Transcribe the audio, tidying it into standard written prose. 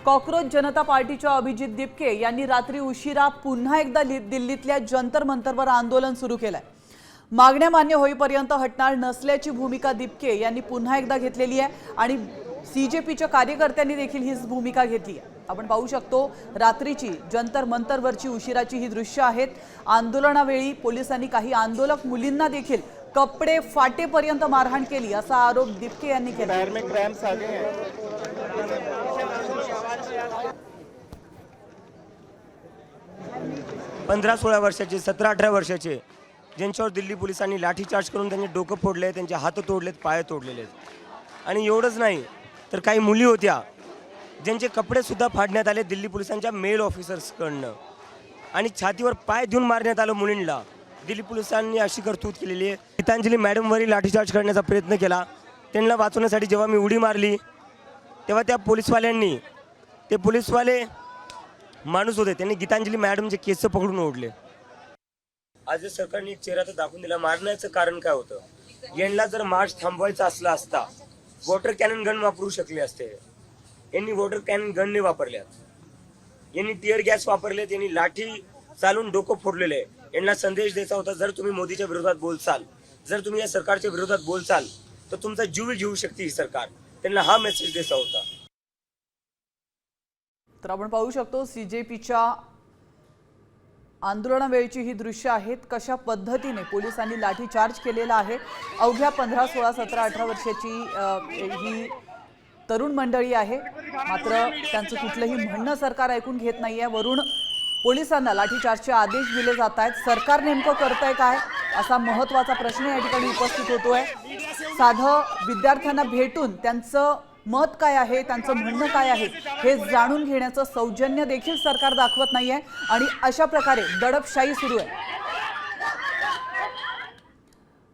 Cockroach जनता पार्टीच्या अभिजित दिपके यांनी रात्री उशिरा पुन्हा एकदा दिल्लीतल्या जंतर मंतरवर आंदोलन सुरू केलंय। मागण्या मान्य होईपर्यंत हटणार नसल्याची भूमिका दिपके यांनी पुन्हा एकदा घेतलेली आहे आणि सीजेपीच्या कार्यकर्त्यांनी देखील हीच भूमिका घेतली आहे। आपण पाहू शकतो रात्रीची जंतर मंतरवरची उशिराची ही दृश्य आहेत। आंदोलनावेळी पोलिसांनी काही आंदोलक मुलींना देखील कपडे फाटेपर्यंत मारहाण केली असा आरोप दिपके यांनी केला। 15-16 वर्षाचे 17-18 वर्षाचे ज्यांच्यावर दिल्ली पोलिसांनी लाठीचार्ज करून त्यांचे डोकं फोडले, त्यांचे हात तोडलेत, पाय तोडलेले आहेत। आणि एवढंच नाही तर काही मुली होत्या ज्यांचे कपडे सुद्धा फाडण्यात आले दिल्ली पोलिसांच्या मेल ऑफिसर्सकडनं आणि छातीवर पाय देऊन मारण्यात आलं मुलींना। दिल्ली पोलिसांनी अशी करतूत केलेली आहे। गीतांजली मॅडमवरही लाठीचार्ज करण्याचा प्रयत्न केला। त्यांना वाचवण्यासाठी जेव्हा मी उडी मारली तेव्हा त्या पोलिसवाल्यांनी ते पोलिसवाले माणूस होते त्यांनी गीतांजली मॅडमचे केस पकडून ओढले। आज सरकारने एक चेहरा तर दाखवून दिला। मारण्याचं कारण काय होतं? यांना जर मार्च थांबवायचा असला असता वॉटर कॅनन गन वापरू शकले असते। यांनी वॉटर कॅनन गन नाही वापरल्यात, यांनी टिअर गॅस वापरलेत, यांनी लाठी चालून डोकं फोडलेलं आहे। यांना संदेश द्यायचा होता, जर तुम्ही मोदीच्या विरोधात बोलचाल, जर तुम्ही या सरकारच्या विरोधात बोलचाल तर तुमचा जीव घेऊ शकते ही सरकार। त्यांना हा मेसेज द्यायचा होता। तर आपण पाहू शकतो सीजेपीच्या आंदोलनावेळची ही दृश्य आहेत। कशा पद्धतीने पोलिसांनी लाठीचार्ज केलेला आहे। अवघ्या 15, 16, 17, 18 वर्षाची ही तरुण मंडळी आहे, मात्र त्यांचं कुठलंही म्हणणं सरकार ऐकून घेत नाहीये। वरून पोलिसांना लाठीचार्जचे आदेश दिले जात आहेत। सरकार नेमकं करतंय काय असा महत्त्वाचा प्रश्न या ठिकाणी उपस्थित होतोय। साधं विद्यार्थ्यांना भेटून त्यांचं मत काय आहे, त्यांचं म्हणणं काय आहे हे जाणून घेण्याचं सौजन्य देखील सरकार दाखवत नाहीये आणि अशा प्रकारे दडपशाही सुरू आहे।